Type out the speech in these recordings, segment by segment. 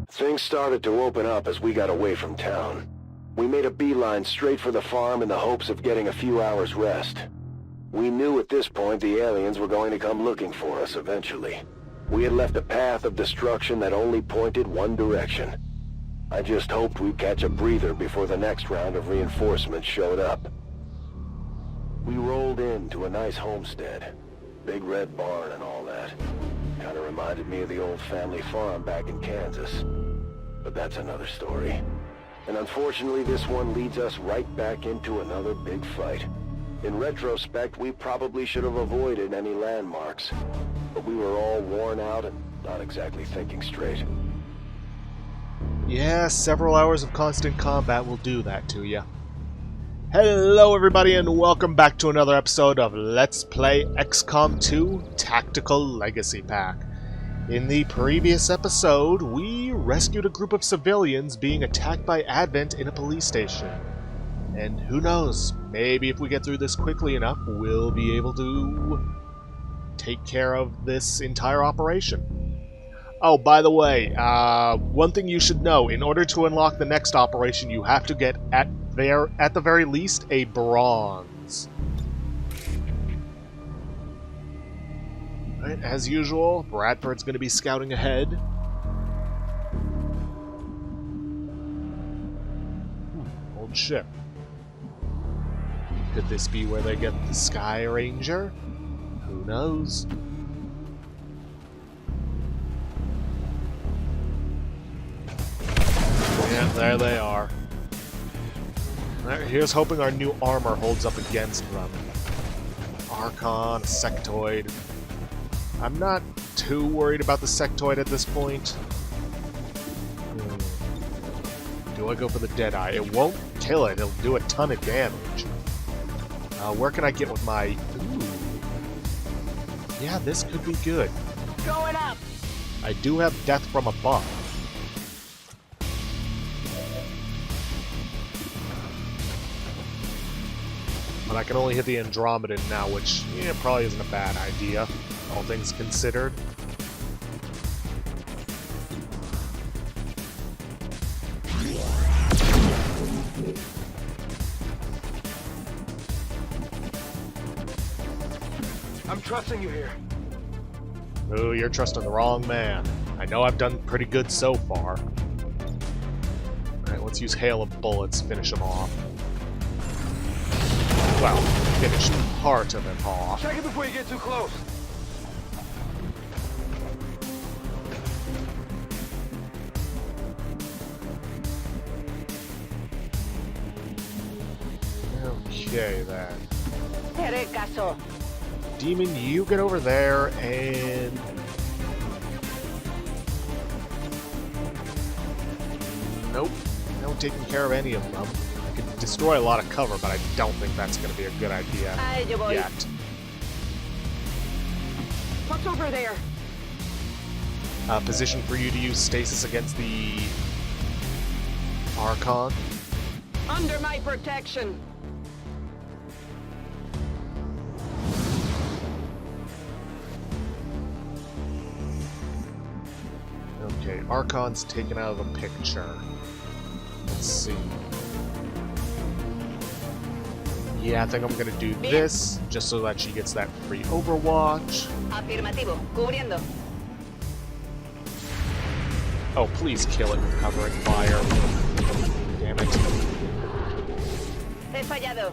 Things started to open up as we got away from town. We made a beeline straight for the farm in the hopes of getting a few hours rest. We knew at this point the aliens were going to come looking for us eventually. We had left a path of destruction that only pointed one direction. I just hoped we'd catch a breather before the next round of reinforcements showed up. We rolled into a nice homestead. Big red barn and all that. Kinda reminded me of the old family farm back in Kansas. But that's another story. And unfortunately, this one leads us right back into another big fight. In retrospect, we probably should have avoided any landmarks. But we were all worn out and not exactly thinking straight. Yeah, several hours of constant combat will do that to you. Hello everybody and welcome back to another episode of Let's Play XCOM 2 Tactical Legacy Pack. In the previous episode, we rescued a group of civilians being attacked by Advent in a police station. And who knows, maybe if we get through this quickly enough, we'll be able to take care of this entire operation. Oh, by the way, one thing you should know, in order to unlock the next operation, you have to get, at the very least, a bronze. Right, as usual, Bradford's going to be scouting ahead. Old ship. Could this be where they get the Sky Ranger? Who knows? Yeah, there they are. Here's hoping our new armor holds up against them. Archon, a sectoid. I'm not too worried about the sectoid at this point. Do I go for the Deadeye? It won't kill it, it'll do a ton of damage. Where can I get with my... Ooh. Yeah, this could be good. Going up! I do have death from above. But I can only hit the Andromedan now, which probably isn't a bad idea, all things considered. I'm trusting you here. Ooh, you're trusting the wrong man. I know I've done pretty good so far. Alright, let's use Hail of Bullets, finish him off. Well, finish part of him off. Check it before you get too close. Okay, then. Haré caso. Demon, you get over there, and... Nope. No taking care of any of them. I could destroy a lot of cover, but I don't think that's going to be a good idea yet. What's over there? Position for you to use stasis against the... Archon. Under my protection. Okay, Archon's taken out of the picture. Let's see. Yeah, I think I'm gonna do this, just so that she gets that free Overwatch. Afirmativo. Cubriendo. Oh, please kill it with covering fire. Damn it. He fallado.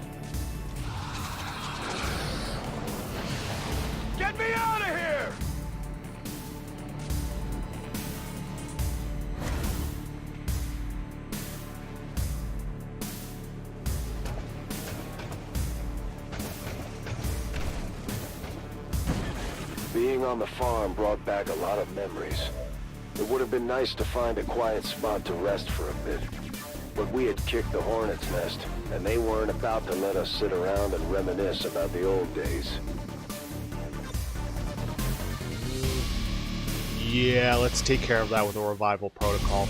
Get me out of here! Being on the farm brought back a lot of memories. It would have been nice to find a quiet spot to rest for a bit. But we had kicked the hornet's nest, and they weren't about to let us sit around and reminisce about the old days. Yeah, let's take care of that with a revival protocol.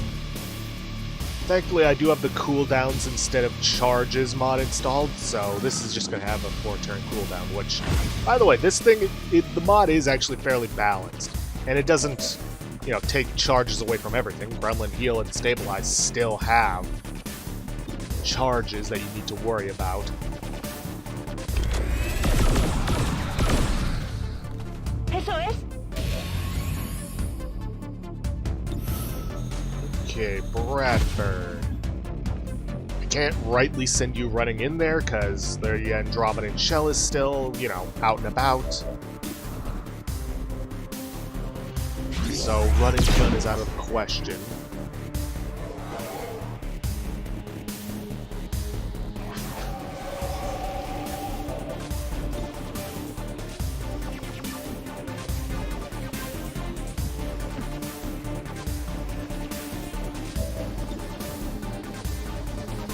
Thankfully, I do have the cooldowns instead of charges mod installed, so this is just going to have a 4-turn cooldown, which, by the way, this thing, the mod is actually fairly balanced, and it doesn't take charges away from everything. Gremlin, Heal, and Stabilize still have charges that you need to worry about. ¿Eso es? Okay, Bradford. I can't rightly send you running in there because the Andromedan shell is still, out and about. So running gun is out of the question.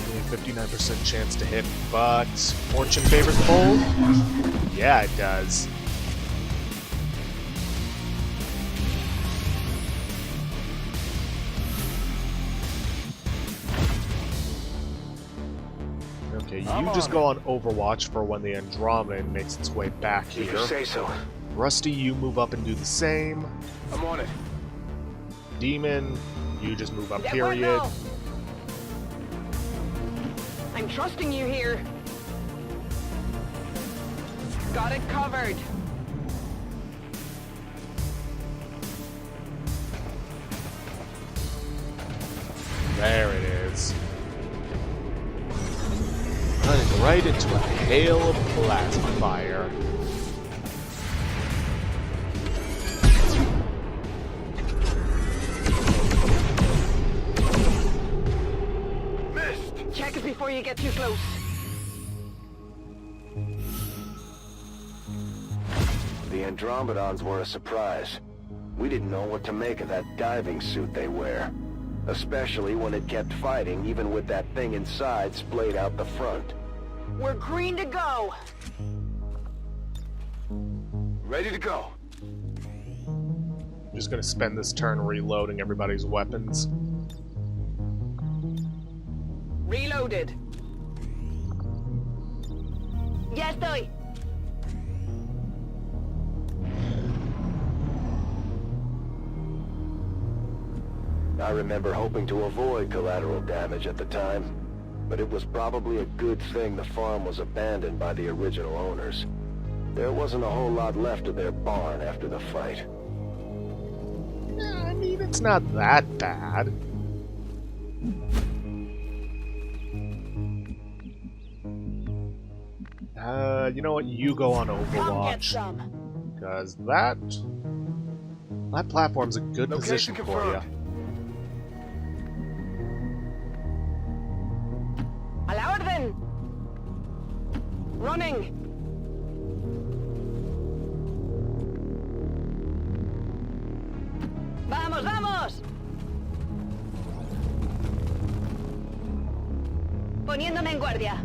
Only a 59% chance to hit, but fortune favors the bold? Yeah, it does. Okay, you just go on Overwatch for when the Andromedan makes its way back here. You say so. Rusty, you move up and do the same. I'm on it. Demon, you just move up, De period. acuerdo. I'm trusting you here. Got it covered. There it is. Running right into a hail of plasma fire. Missed! Check it before you get too close. The Andromedons were a surprise. We didn't know what to make of that diving suit they wear. Especially when it kept fighting, even with that thing inside splayed out the front. We're green to go. Ready to go. I'm just gonna spend this turn reloading everybody's weapons. Reloaded. Ya estoy. I remember hoping to avoid collateral damage at the time, but it was probably a good thing the farm was abandoned by the original owners. There wasn't a whole lot left of their barn after the fight. Yeah, I mean, it's not that bad. You know what? You go on Come get Overwatch. some. Because that platform's a good Location position for you. confirmed. A la orden. Running. Vamos, vamos. Poniéndome en guardia.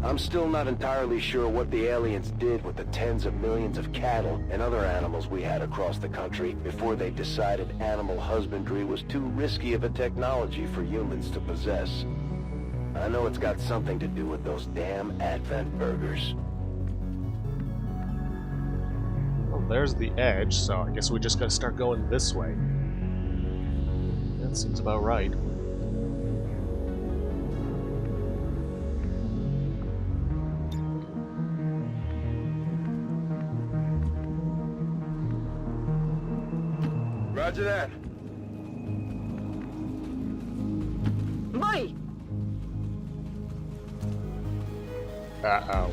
I'm still not entirely sure what the aliens did with the tens of millions of cattle and other animals we had across the country before they decided animal husbandry was too risky of a technology for humans to possess. I know it's got something to do with those damn Advent burgers. Well, there's the edge, so I guess we just gotta start going this way. That seems about right. Roger that. Voy. Uh-oh.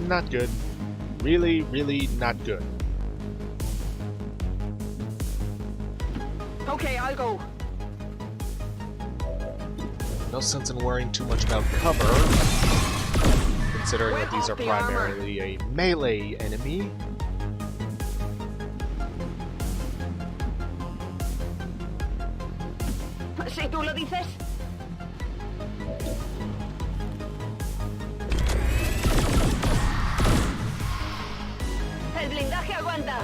Not good. Really, really not good. Okay, I'll go. No sense in worrying too much about cover, considering that these are primarily a melee enemy. Si tú lo dices. El blindaje aguanta.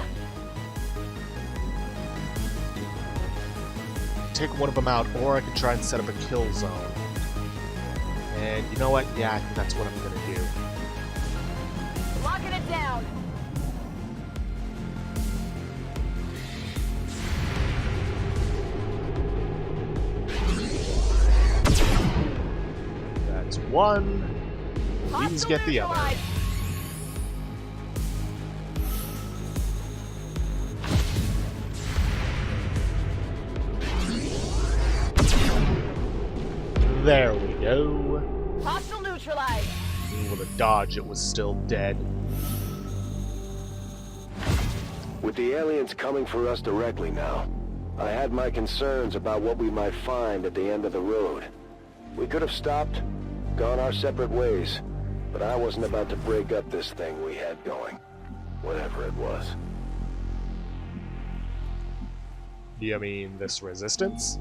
Take one of them out, or I could try and set up a kill zone. And you know what? Yeah, I think that's what I'm gonna do. Locking it down. That's one. Please get the other. There we go. Hostile neutralized. With a dodge, it was still dead. With the aliens coming for us directly now, I had my concerns about what we might find at the end of the road. We could have stopped, gone our separate ways, but I wasn't about to break up this thing we had going, whatever it was. Do you mean this resistance?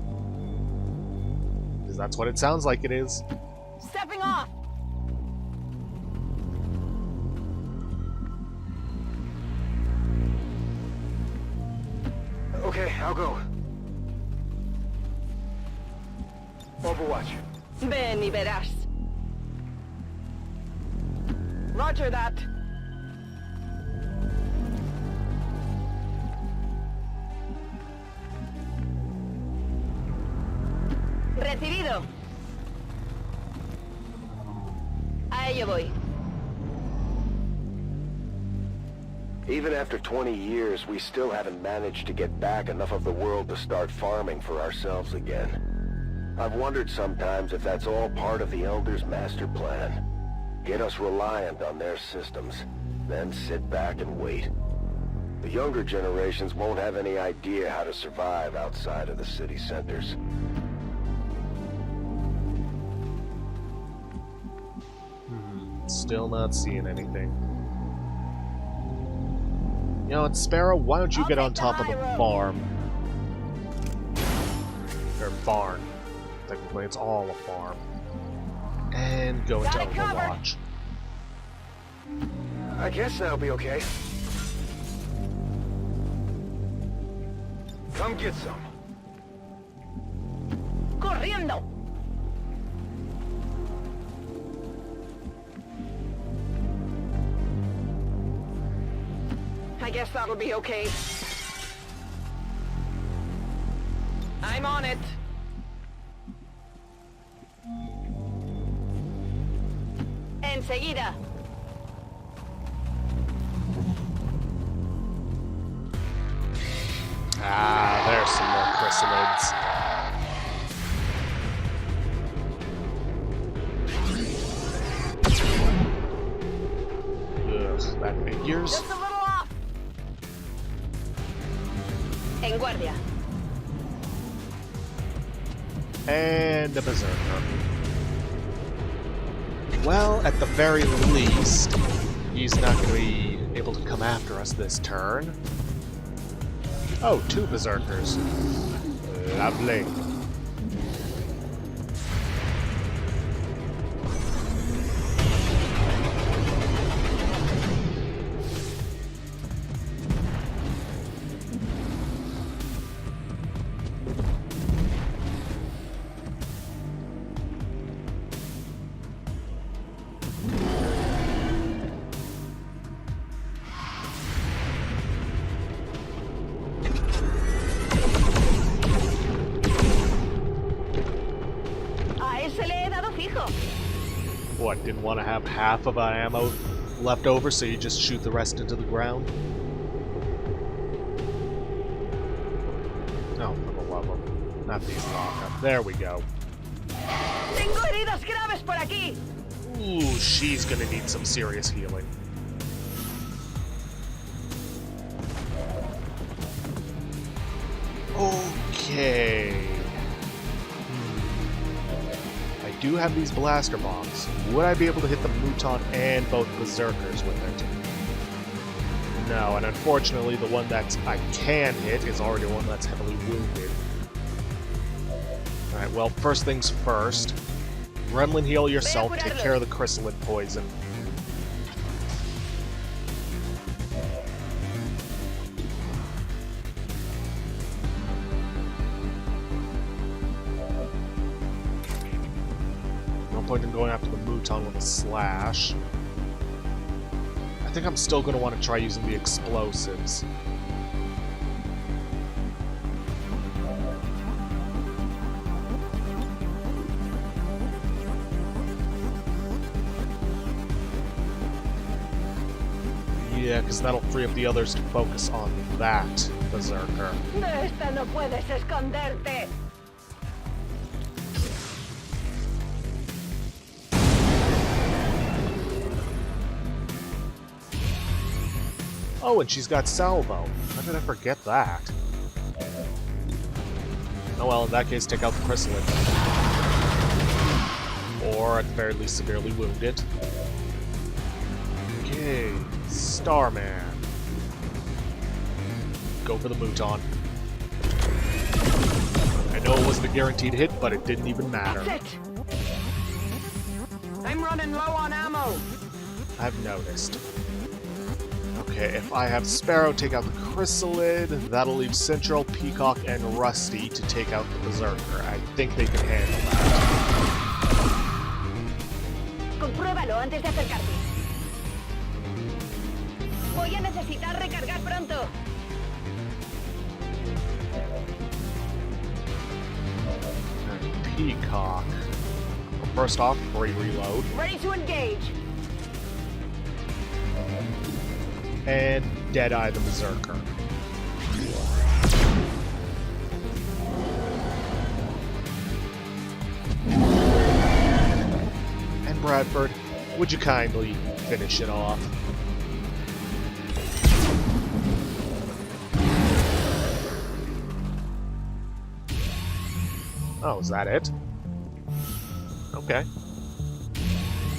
Because that's what it sounds like it is. Stepping off. Okay, I'll go. Overwatch. Ven y verás. Roger that. Recibido. A ello voy. Even after 20 years, we still haven't managed to get back enough of the world to start farming for ourselves again. I've wondered sometimes if that's all part of the Elders' master plan. Get us reliant on their systems, then sit back and wait. The younger generations won't have any idea how to survive outside of the city centers. Still not seeing anything. You know what, Sparrow, why don't you get on top of the farm? Or barn. Technically, it's all a farm. And go into Overwatch. I guess that'll be okay. Come get some. Corriendo. I guess that'll be okay. I'm on it. Enseguida. Ah, there's some more chrysalids. Ugh, that figures. Just a little off. En guardia. And a berserker. Well, at the very least, he's not going to be able to come after us this turn. Oh, 2 berserkers. Lovely. What, didn't want to have half of our ammo left over, so you just shoot the rest into the ground? Oh, for the love of... Not these lockup. There we go. Tengo heridas graves por aquí. Ooh, she's gonna need some serious healing. Okay. I do have these blaster bombs. Would I be able to hit the Mutant and both Berserkers with it? No, and unfortunately the one that I can hit is already one that's heavily wounded. Alright, well, first things first. Gremlin, heal yourself, take care of the chrysalid poison. point in going after the Mouton with a slash. I think I'm still going to want to try using the explosives. Yeah, because that'll free up the others to focus on that Berserker. De esta no puedes esconderte. Oh, and she's got salvo. How did I forget that? Oh well, in that case, take out the Chrysalid. Or at the very least, severely wound it. Okay, Starman. Go for the Mouton. I know it wasn't a guaranteed hit, but it didn't even matter. That's it. I'm running low on ammo. I've noticed. Okay, if I have Sparrow take out the Chrysalid, that'll leave Central, Peacock, and Rusty to take out the Berserker. I think they can handle that. Compruébalo antes de acercarte. Voy a necesitar recargar pronto. Peacock. Well, first off, free reload. Ready to engage. And Deadeye the Berserker. And Bradford, would you kindly finish it off? Oh, is that it? Okay.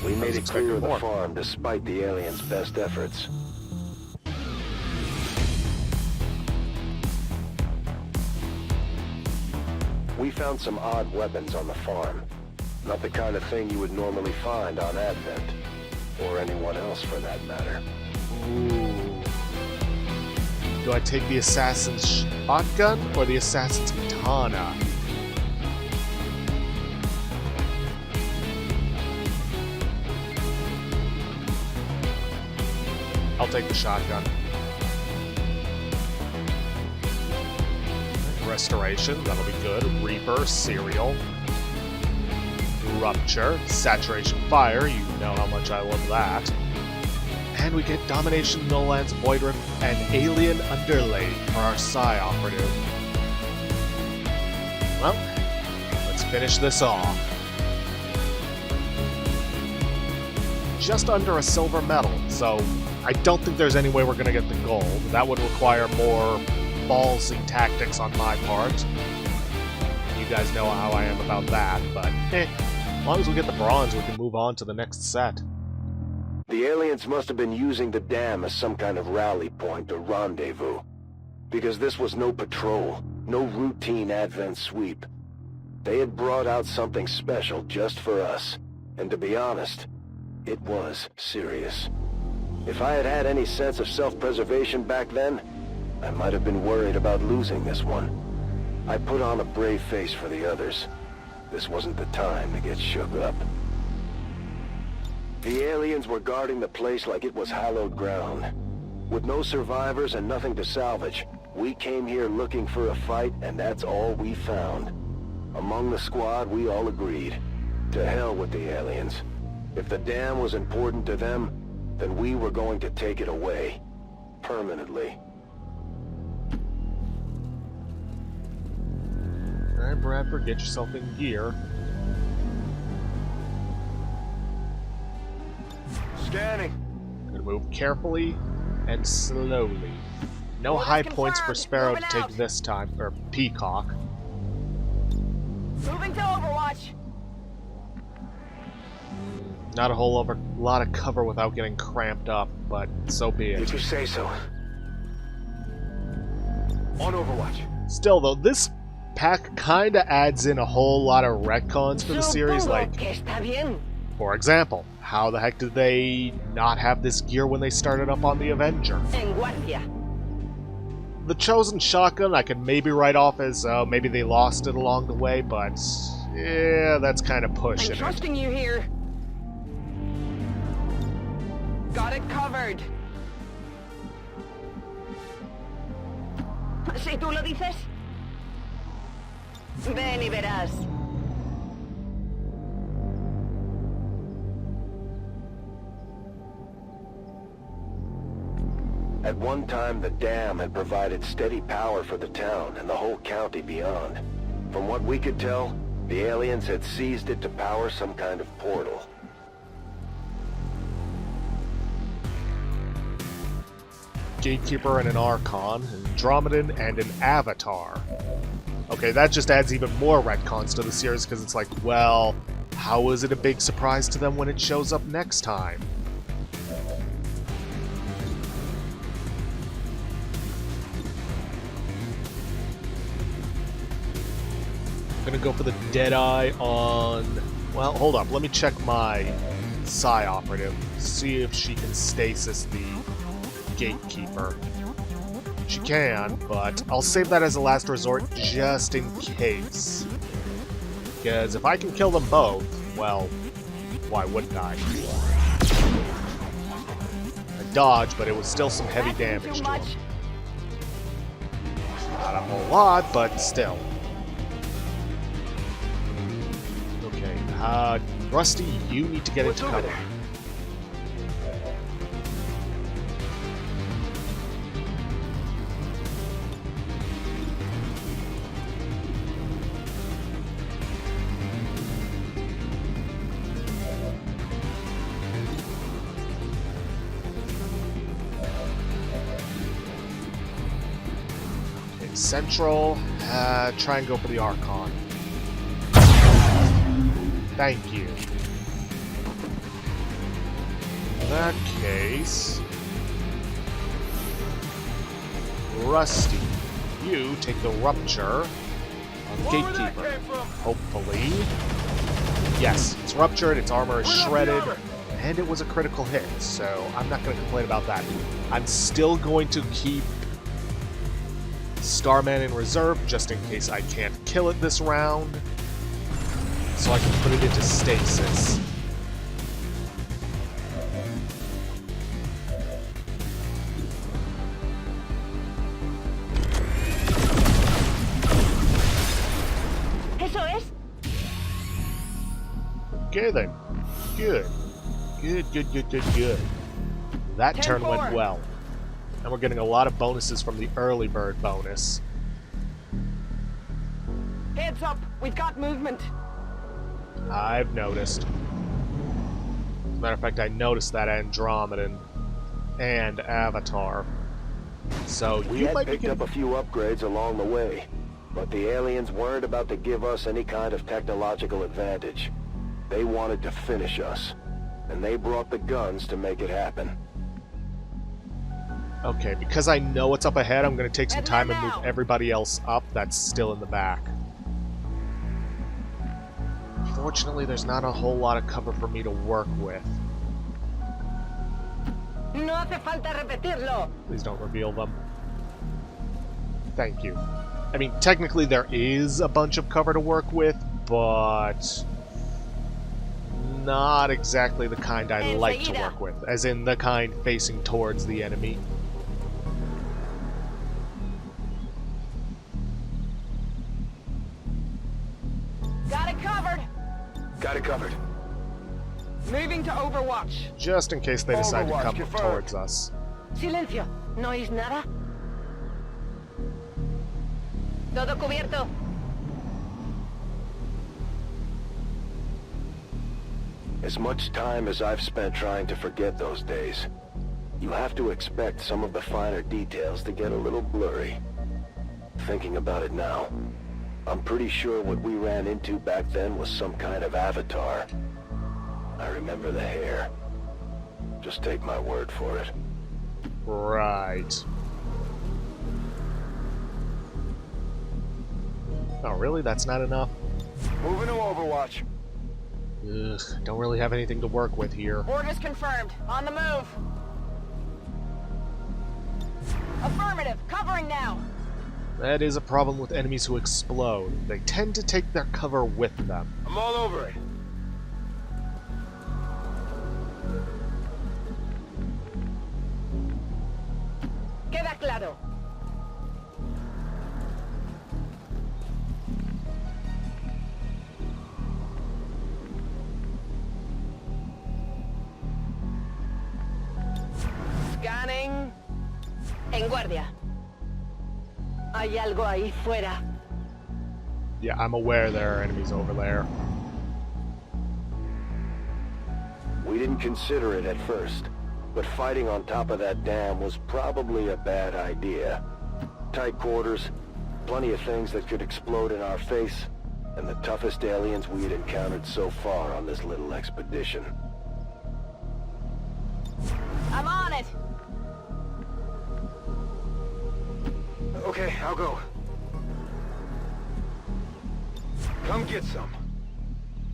We made it clear of the more. farm despite the aliens' best efforts. We found some odd weapons on the farm. Not the kind of thing you would normally find on Advent. Or anyone else for that matter. Ooh. Do I take the Assassin's Shotgun or the Assassin's Katana? I'll take the shotgun. Restoration, that'll be good. Reaper, Serial. Rupture, Saturation Fire, you know how much I love that. And we get Domination, No Lands, Void Rift, and Alien Underlay for our Psi operative. Well, let's finish this off. Just under a silver medal, so I don't think there's any way we're going to get the gold. That would require more ballsy tactics on my part. You guys know how I am about that, but as long as we get the bronze, we can move on to the next set. The aliens must have been using the dam as some kind of rally point or rendezvous. Because this was no patrol, no routine Advent sweep. They had brought out something special just for us. And to be honest, it was serious. If I had had any sense of self-preservation back then, I might have been worried about losing this one. I put on a brave face for the others. This wasn't the time to get shook up. The aliens were guarding the place like it was hallowed ground. With no survivors and nothing to salvage, we came here looking for a fight, and that's all we found. Among the squad, we all agreed. To hell with the aliens. If the dam was important to them, then we were going to take it away. Permanently. Alright, Bradford, get yourself in gear. Scanning. Gonna move carefully and slowly. No Well, high that's points for confirmed. Sparrow to Moving take out. this time, or Peacock. Moving to Overwatch. Not a whole lot of cover without getting cramped up, but so be If it. you say so. On Overwatch. Still though, this pack kinda adds in a whole lot of retcons for the series, Supongo like, que está bien. for example, how the heck did they not have this gear when they started up on the Avenger? En guardia. The Chosen Shotgun I could maybe write off as maybe they lost it along the way, but Yeah, that's kind of I'm pushing it. trusting you here. Got it covered. Si tú lo dices. Ven y verás. At one time, the dam had provided steady power for the town and the whole county beyond. From what we could tell, the aliens had seized it to power some kind of portal. Gatekeeper and an Archon, an Andromedan, and an Avatar. Okay, that just adds even more retcons to the series, because it's like, well, how is it a big surprise to them when it shows up next time? I'm gonna go for the Deadeye on... Well, hold up, let me check my Psi operative, see if she can stasis the Gatekeeper. She can, but I'll save that as a last resort just in case. Because if I can kill them both, well, why wouldn't I? I dodged, but it was still some heavy damage to him. Not a whole lot, but still. Okay, Rusty, you need to get into cover. Central, try and go for the Archon. Thank you. In that case, Rusty, you take the Rupture on Gatekeeper. Hopefully. Yes, it's ruptured, its armor is shredded, and it was a critical hit, so I'm not going to complain about that. I'm still going to keep Starman in reserve, just in case I can't kill it this round, so I can put it into stasis. Eso es. Okay then. Good. Good. That turn went well. And we're getting a lot of bonuses from the early bird bonus. Heads up, we've got movement. I've noticed. As a matter of fact, I noticed that Andromedan and Avatar. So We you had might be picked up a few upgrades along the way, but the aliens weren't about to give us any kind of technological advantage. They wanted to finish us, and they brought the guns to make it happen. Okay, because I know what's up ahead, I'm going to take some time and move everybody else up that's still in the back. Fortunately, there's not a whole lot of cover for me to work with. No hace falta repetirlo. Please don't reveal them. Thank you. I mean, technically there is a bunch of cover to work with, but not exactly the kind I like to work with, as in the kind facing towards the enemy. Got it covered. Got it covered. Moving to Overwatch. Just in case they decide to Overwatch come confirmed. towards us. Silencio. ¿No oís nada? Todo cubierto. As much time as I've spent trying to forget those days, you have to expect some of the finer details to get a little blurry. Thinking about it now, I'm pretty sure what we ran into back then was some kind of avatar. I remember the hair. Just take my word for it. Right. Oh, really? That's not enough? Moving to Overwatch. Ugh, don't really have anything to work with here. Orders confirmed. On the move. Affirmative. Covering now. That is a problem with enemies who explode. They tend to take their cover with them. I'm all over it. Queda claro. Scanning. En guardia. Hay algo ahí fuera. Yeah, I'm aware there are enemies over there. We didn't consider it at first, but fighting on top of that dam was probably a bad idea. Tight quarters, plenty of things that could explode in our face, and the toughest aliens we had encountered so far on this little expedition. I'm on it. Okay, I'll go. Come get some.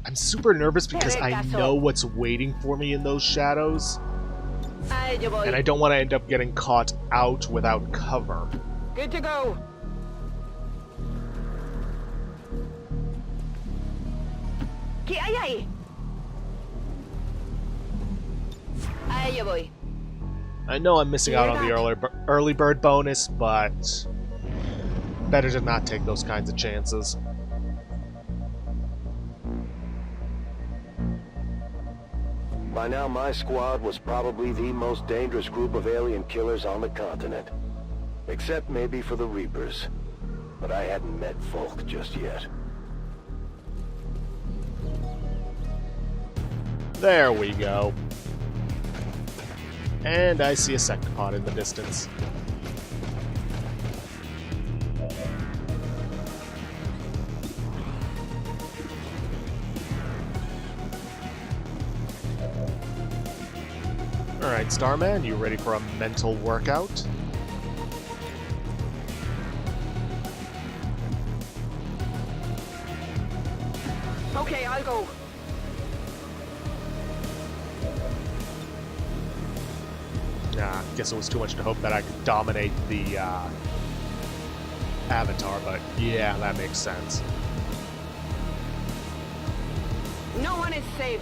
I'm super nervous because I know what's waiting for me in those shadows, Ahí yo voy. and I don't want to end up getting caught out without cover. Good to go. ¿Qué hay ahí? Ahí yo voy. I know I'm missing out on the early bird bonus, but better to not take those kinds of chances. By now, my squad was probably the most dangerous group of alien killers on the continent. Except maybe for the Reapers. But I hadn't met Folk just yet. There we go. And I see a sectopod in the distance. Alright, Starman, you ready for a mental workout? Okay, I'll go. Nah, guess it was too much to hope that I could dominate the avatar, but yeah, that makes sense. No one is safe.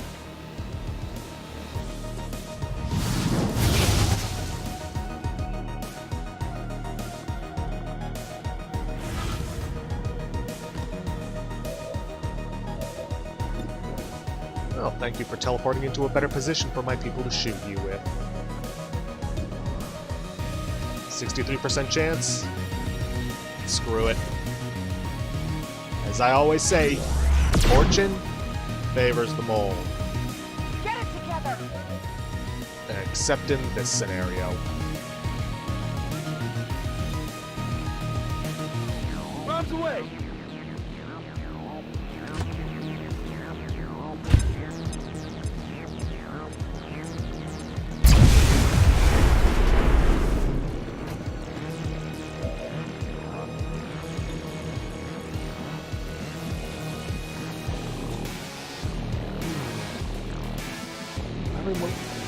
Well, thank you for teleporting into a better position for my people to shoot you with. 63% chance? Screw it. As I always say, fortune favors the mole. Get it together. Except in this scenario. Bombs away!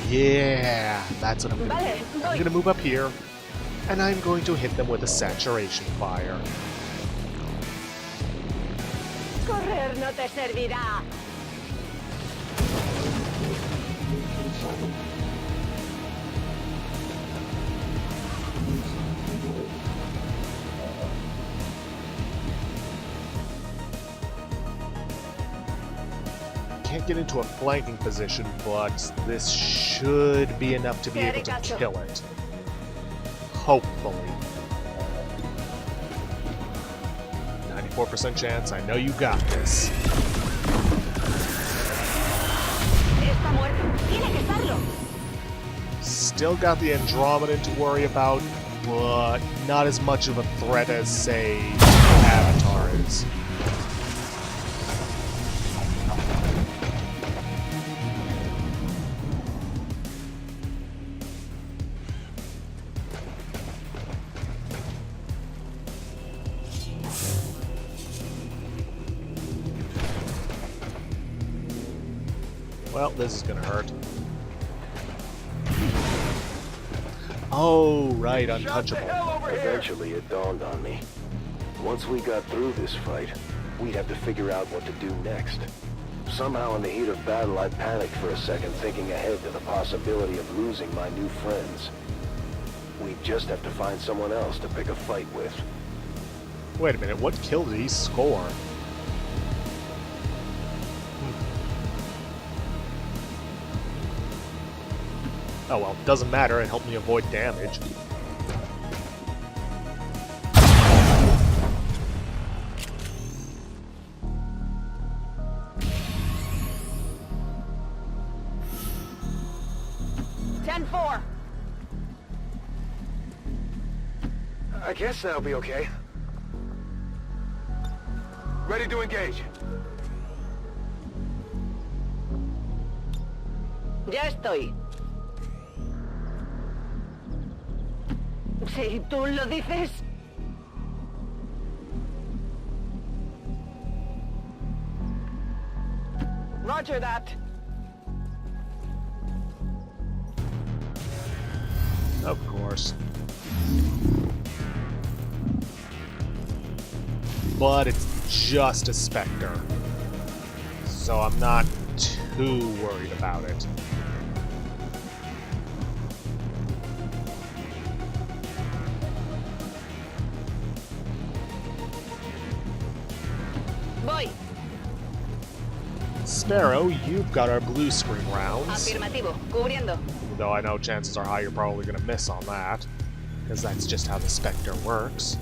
Yeah, that's what I'm gonna Vale, do. voy. I'm gonna move up here, and I'm going to hit them with a saturation fire. Correr no te servirá. Can't get into a flanking position, but this should be enough to be able to kill it. Hopefully. 94% chance, I know you got this. Está muerto. Tiene que estarlo. Still got the Andromedan to worry about, but not as much of a threat as, say, Avatar is. Well, this is gonna hurt. Oh, right, untouchable. Eventually, it dawned on me. Once we got through this fight, we'd have to figure out what to do next. Somehow in the heat of battle, I panicked for a second, thinking ahead to the possibility of losing my new friends. We'd just have to find someone else to pick a fight with. Wait a minute, what kill did he score? Oh well, doesn't matter, it helped me avoid damage. I guess that'll be okay. Ready to engage. Ya estoy. Si tú lo dices. Roger that. Of course. But it's just a Spectre, so I'm not too worried about it. Voy. Sparrow, you've got our blue screen rounds. Afirmativo. Cubriendo. Though I know chances are high you're probably going to miss on that, because that's just how the Spectre works.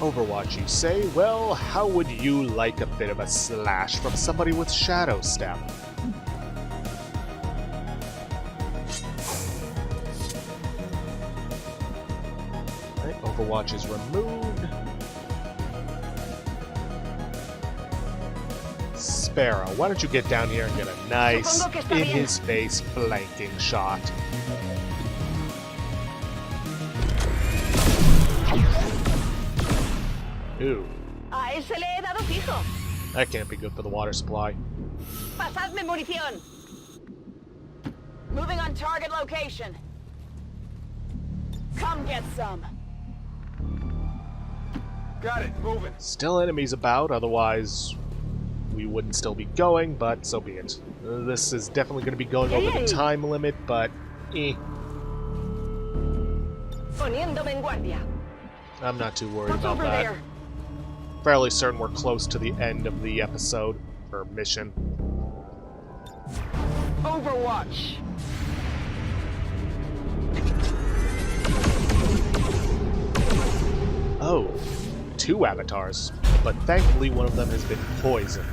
Overwatch, you say? Well, how would you like a bit of a slash from somebody with Shadow Step? Right, Overwatch is removed. Sparrow, why don't you get down here and get a nice, in-his-face flanking shot? Ooh. A ese le he dado fijo. That can't be good for the water supply. Pasadme munición. Moving on target location. Come get some. Got it, moving. Still enemies about, otherwise we wouldn't still be going, but so be it. This is definitely going to be going over the time limit, but Poniéndome en guardia. I'm not too worried What's about over that. there? Fairly certain we're close to the end of the episode, or mission. Overwatch. Oh, 2 avatars, but thankfully one of them has been poisoned.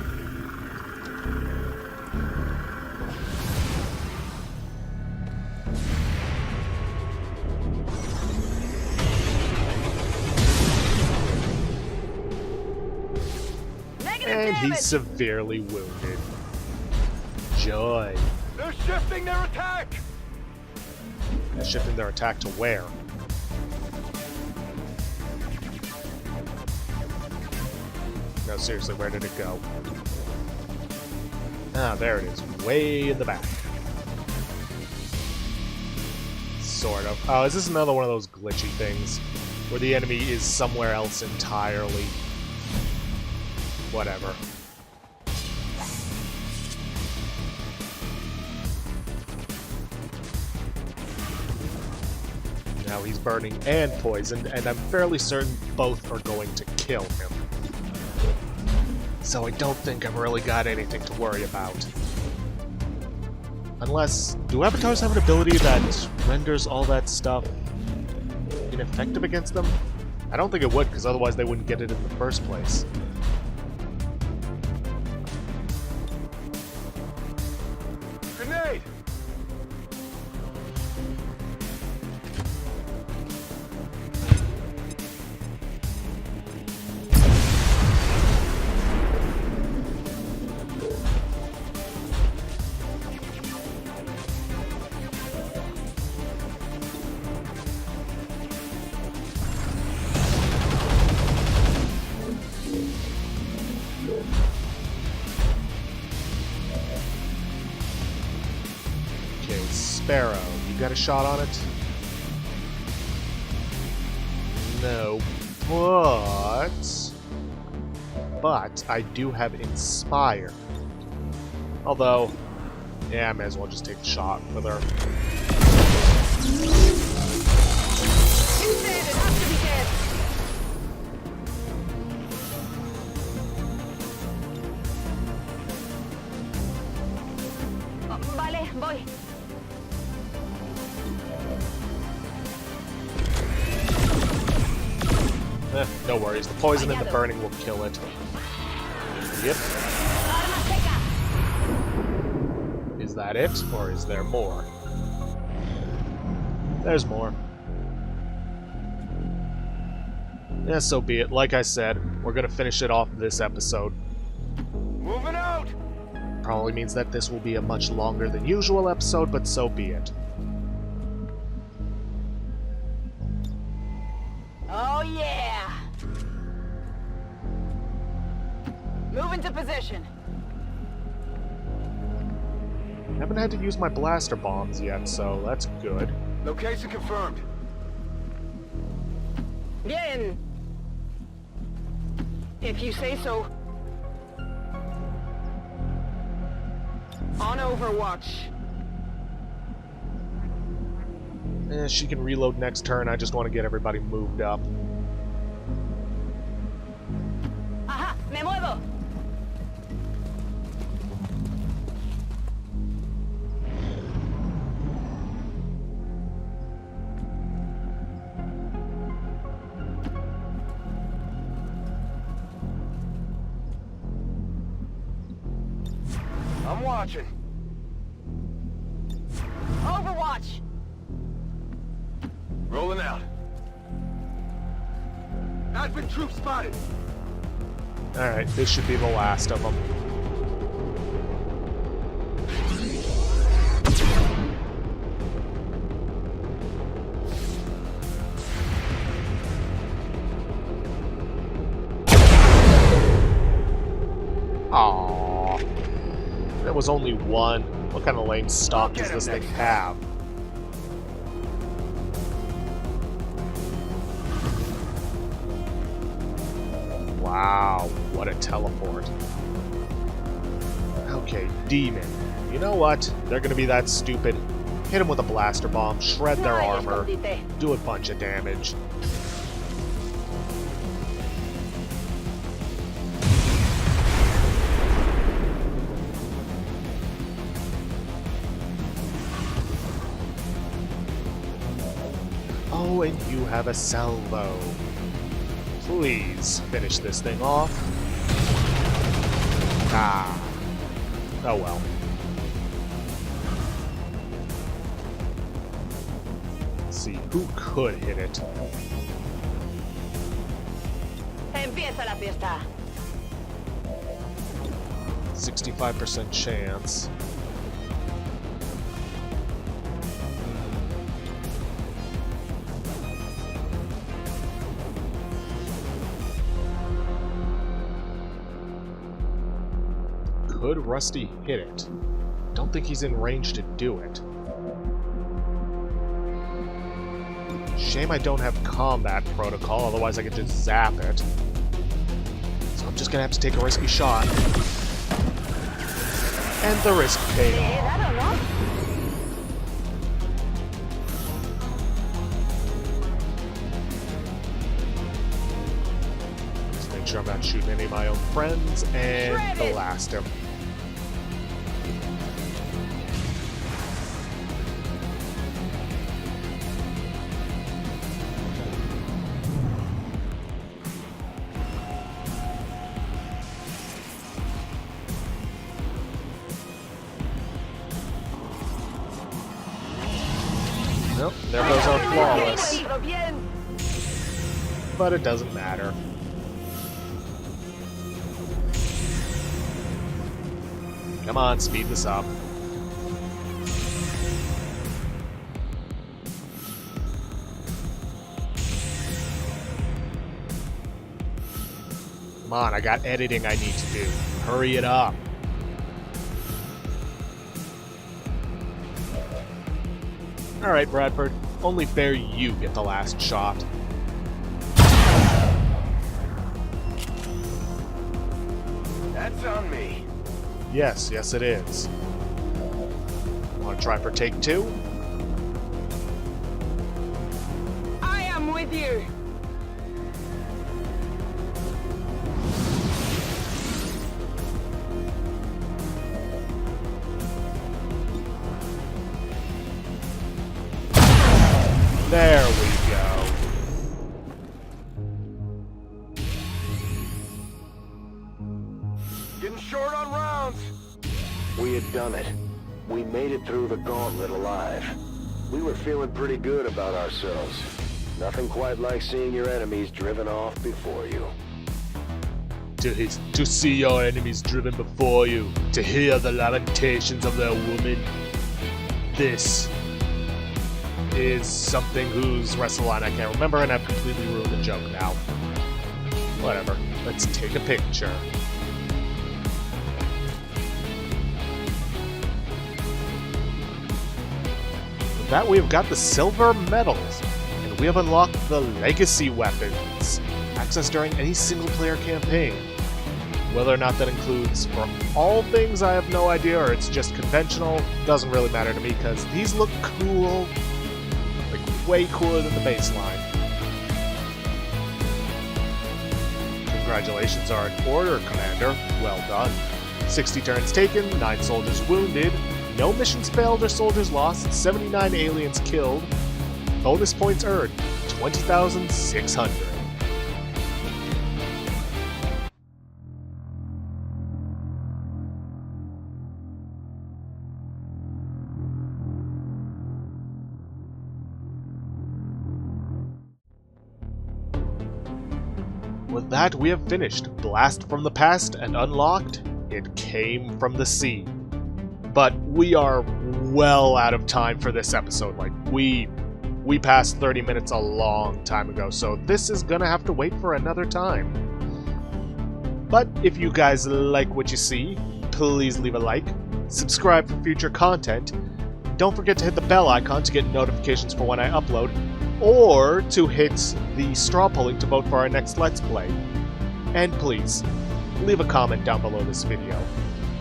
And he's severely wounded. Joy. They're shifting their attack! They're shifting their attack to where? No, seriously, where did it go? Ah, there it is. Way in the back. Sort of. Oh, is this another one of those glitchy things? Where the enemy is somewhere else entirely? Whatever. Now he's burning and poisoned, and I'm fairly certain both are going to kill him. So I don't think I've really got anything to worry about. Unless, do avatars have an ability that renders all that stuff ineffective against them? I don't think it would, because otherwise they wouldn't get it in the first place. Grenade! Sparrow. You got a shot on it? No. But I do have Inspire. Although, yeah, I may as well just take a shot with her. You said it has to be dead. Oh, vale, voy. No worries. The poison and the burning will kill it. Yep. Is that it? Or is there more? There's more. Yeah, so be it. Like I said, we're gonna finish it off this episode. Moving out! Probably means that this will be a much longer than usual episode, but so be it. Oh yeah! Move into position. Haven't had to use my blaster bombs yet, so that's good. Location confirmed. Bien. If you say so. On Overwatch. She can reload next turn. I just want to get everybody moved up. Ajá, me muevo. I'm watching. Overwatch. Rolling out. Advent troops spotted. Alright, this should be the last of them. Aww. There was only one. What kind of lame stock does this thing have? Wow, what a teleport. Okay, Demon. You know what? They're gonna be that stupid. Hit them with a blaster bomb, shred their armor, do a bunch of damage. Oh, and you have a salvo. Please finish this thing off. Ah. Oh well. Let's see, who could hit it? Empieza la fiesta. 65% chance. Could Rusty hit it? Don't think he's in range to do it. Shame I don't have combat protocol, otherwise I could just zap it. So I'm just gonna have to take a risky shot. And the risk paid off. Just make sure I'm not shooting any of my own friends, and blast him. Nope, there goes our Flawless. But it doesn't matter. Come on, speed this up. Come on, I got editing I need to do. Hurry it up. Alright, Bradford. Only fair you get the last shot. That's on me. Yes, yes it is. Want to try for take 2? I am with you. There we go. Getting short on rounds. We had done it. We made it through the gauntlet alive. We were feeling pretty good about ourselves. Nothing quite like seeing your enemies driven off before you. To see your enemies driven before you, to hear the lamentations of their women. This is something whose wrestle line I can't remember, and I've completely ruined the joke now. Whatever. Let's take a picture. With that, we have got the silver medals, and we have unlocked the legacy weapons, accessed during any single-player campaign. Whether or not that includes for all things, I have no idea, or it's just conventional, doesn't really matter to me, because these look cool. Like, way cooler than the baseline. Congratulations are in order, Commander. Well done. 60 turns taken, 9 soldiers wounded, no missions failed or soldiers lost, 79 aliens killed, bonus points earned, 20,600. With that, we have finished Blast from the Past and unlocked It Came from the Sea. But we are well out of time for this episode. Like, we passed 30 minutes a long time ago, so this is gonna have to wait for another time. But if you guys like what you see, please leave a like, subscribe for future content, don't forget to hit the bell icon to get notifications for when I upload, or to hit the straw polling to vote for our next Let's Play. And please, leave a comment down below this video.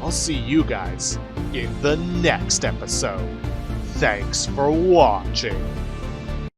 I'll see you guys in the next episode. Thanks for watching.